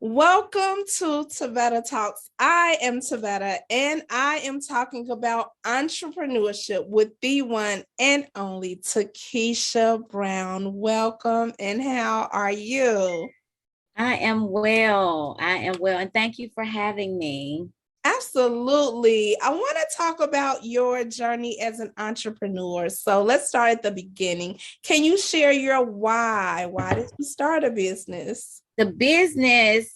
Welcome to Tavetta Talks. I am Tavetta, and I am talking about entrepreneurship with the one and only Takeisha Brown. Welcome, and how are you? I am well. And thank you for having me. Absolutely. I want to talk about your journey as an entrepreneur. So let's start at the beginning. Can you share your why? Why did you start a business? The business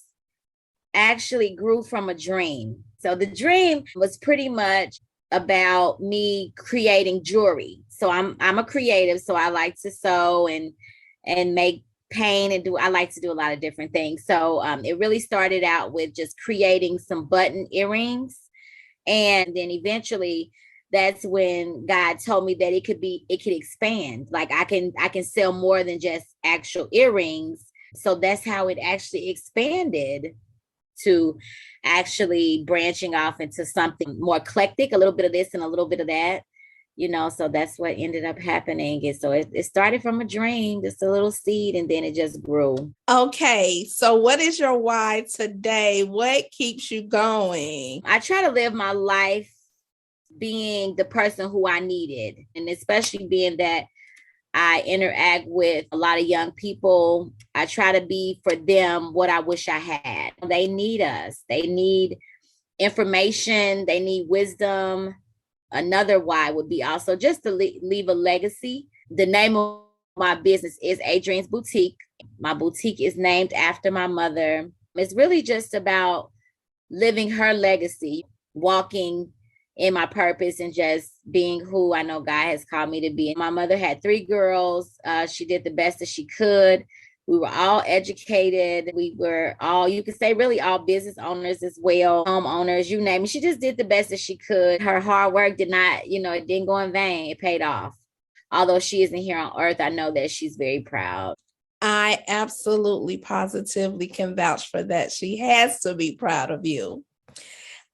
actually grew from a dream. So the dream was pretty much about me creating jewelry. So I'm a creative, so I like to sew and make paint and I like to do a lot of different things. So it really started out with just creating some button earrings. And then eventually that's when God told me that it could expand. Like I can sell more than just actual earrings. So that's how it actually expanded to actually branching off into something more eclectic, a little bit of this and a little bit of that, so that's what ended up happening. And so it started from a dream, just a little seed, and then it just grew. Okay, so what is your why today? What keeps you going? I try to live my life being the person who I needed, and especially being that I interact with a lot of young people. I try to be for them what I wish I had. They need us. They need information. They need wisdom. Another why would be also just to leave a legacy. The name of my business is Adrian's Boutique. My boutique is named after my mother. It's really just about living her legacy, walking in my purpose and just being who I know God has called me to be. My mother had 3 girls. She did the best that she could. We were all educated. We were all, you could say, really all business owners as well, homeowners, you name it. She just did the best that she could. Her hard work did not, it didn't go in vain. It paid off. Although she isn't here on earth, I know that she's very proud. I absolutely positively can vouch for that. She has to be proud of you.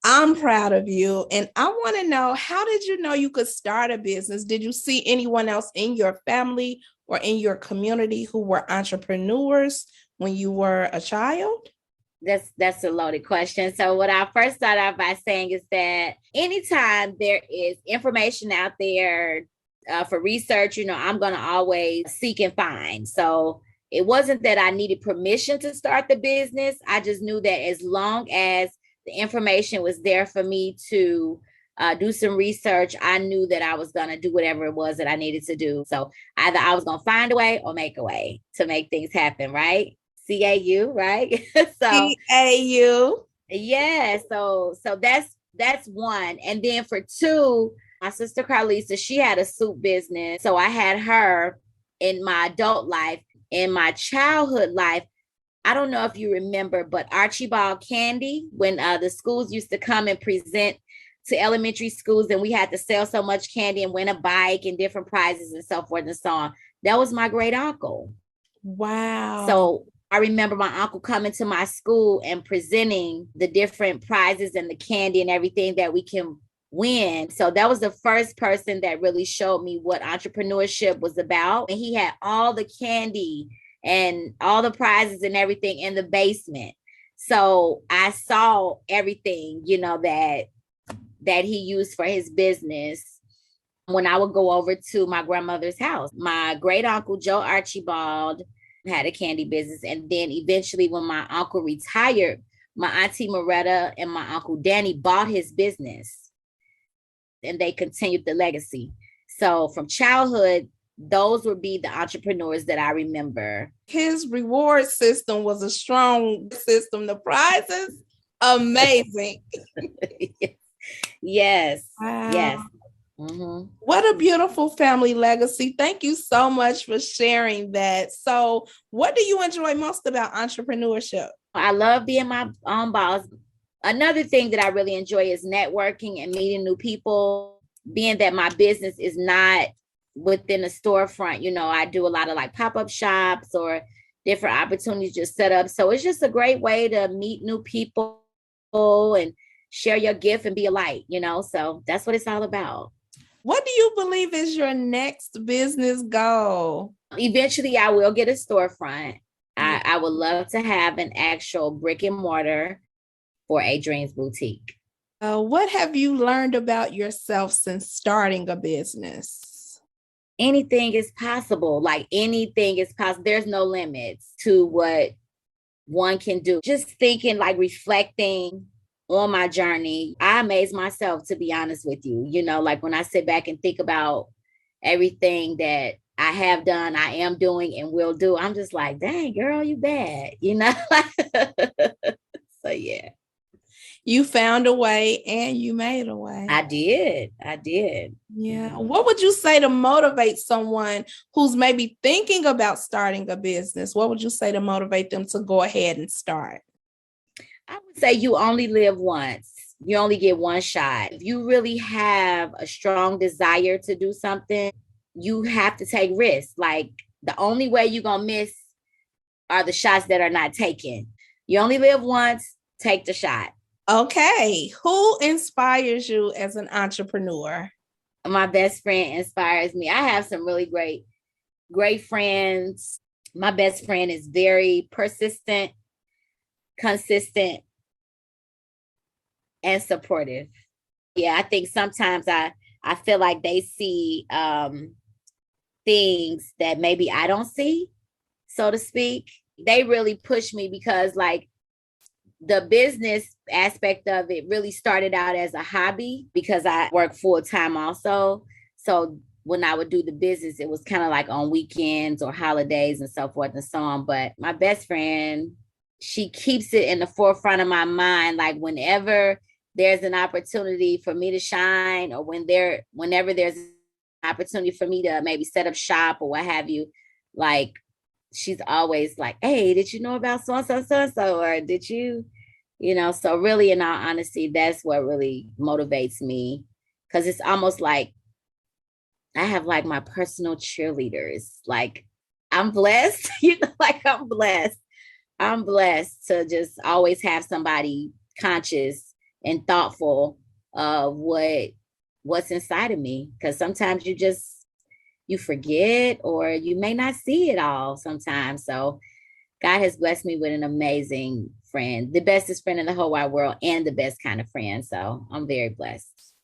I'm proud of you. And I want to know, how did you know you could start a business? Did you see anyone else in your family or in your community who were entrepreneurs when you were a child? That's a loaded question. So what I first started out by saying is that anytime there is information out there for research, I'm going to always seek and find. So it wasn't that I needed permission to start the business. I just knew that as long as the information was there for me to do some research, I knew that I was going to do whatever it was that I needed to do. So either I was going to find a way or make a way to make things happen, right? CAU, right? So CAU. Yeah. So that's one. And then for 2, my sister Carlisa, she had a soup business. So I had her in my adult life. In my childhood life, I don't know if you remember, but Archibald Candy, when the schools used to come and present to elementary schools and we had to sell so much candy and win a bike and different prizes and so forth and so on. That was my great uncle. Wow. So I remember my uncle coming to my school and presenting the different prizes and the candy and everything that we can win. So that was the first person that really showed me what entrepreneurship was about. And he had all the candy and all the prizes and everything in the basement. So I saw everything, that he used for his business when I would go over to my grandmother's house. My great uncle, Joe Archibald, had a candy business. And then eventually when my uncle retired, my auntie Moretta and my uncle Danny bought his business and they continued the legacy. So from childhood, those would be the entrepreneurs that I remember. His reward system was a strong system. The prizes, amazing. Yes. Wow. Yes. Mm-hmm. What a beautiful family legacy. Thank you so much for sharing that. So what do you enjoy most about entrepreneurship? I love being my own boss. Another thing that I really enjoy is networking and meeting new people, being that my business is not within a storefront. I do a lot of like pop-up shops or different opportunities just set up. So it's just a great way to meet new people and share your gift and be a light, so that's what it's all about. What do you believe is your next business goal? Eventually I will get a storefront. I would love to have an actual brick and mortar for a Dreams Boutique. What have you learned about yourself since starting a business? Anything is possible. Like anything is possible. There's no limits to what one can do. Just thinking, like reflecting on my journey, I amaze myself, to be honest with you. You know, like when I sit back and think about everything that I have done, I am doing, and will do, I'm just like, dang, girl, you bad, you know? So, yeah. You found a way and you made a way. I did. Yeah. What would you say to motivate someone who's maybe thinking about starting a business? What would you say to motivate them to go ahead and start? I would say you only live once. You only get one shot. If you really have a strong desire to do something, you have to take risks. Like the only way you're going to miss are the shots that are not taken. You only live once, take the shot. Okay. Who inspires you as an entrepreneur? My best friend inspires me. I have some really great friends. My best friend is very persistent, consistent, and supportive. Yeah, I think sometimes I feel like they see things that maybe I don't see, so to speak. They really push me because like the business aspect of it really started out as a hobby because I work full time also. So when I would do the business, it was kind of like on weekends or holidays and so forth and so on. But my best friend, she keeps it in the forefront of my mind. Like whenever there's an opportunity for me to shine, or whenever there's an opportunity for me to maybe set up shop or what have you, like she's always like, hey, did you know about so-and-so, or did you, so really, in all honesty, that's what really motivates me. Because it's almost like I have like my personal cheerleaders. Like I'm blessed, I'm blessed to just always have somebody conscious and thoughtful of what's inside of me. Because sometimes you forget, or you may not see it all sometimes. So God has blessed me with an amazing friend, the bestest friend in the whole wide world, and the best kind of friend. So I'm very blessed.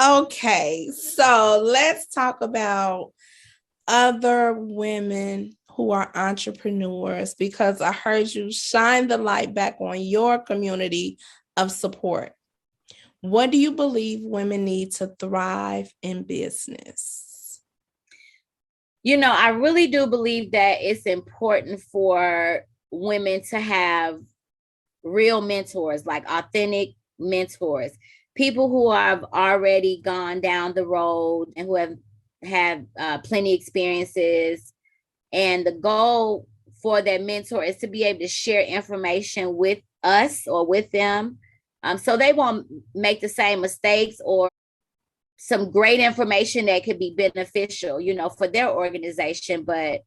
Okay, so let's talk about other women who are entrepreneurs, because I heard you shine the light back on your community of support. What do you believe women need to thrive in business? I really do believe that it's important for women to have real mentors, like authentic mentors, people who have already gone down the road and who have had plenty of experiences. And the goal for that mentor is to be able to share information with us or with them, so they won't make the same mistakes, or some great information that could be beneficial, for their organization. But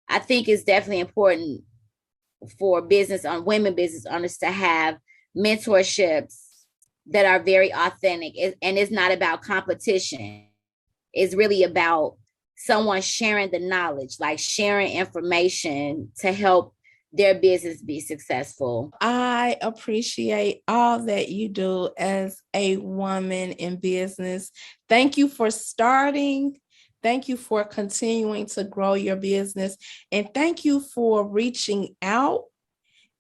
I think it's definitely important for women business owners to have mentorships that are very authentic. And it's not about competition. It's really about someone sharing the knowledge, like sharing information to help their business be successful. I appreciate all that you do as a woman in business. Thank you for starting. Thank you for continuing to grow your business. And thank you for reaching out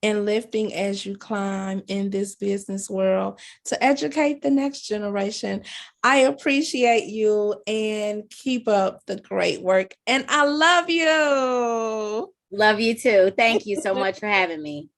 and lifting as you climb in this business world to educate the next generation. I appreciate you, and keep up the great work. And I love you. Love you too. Thank you so much for having me.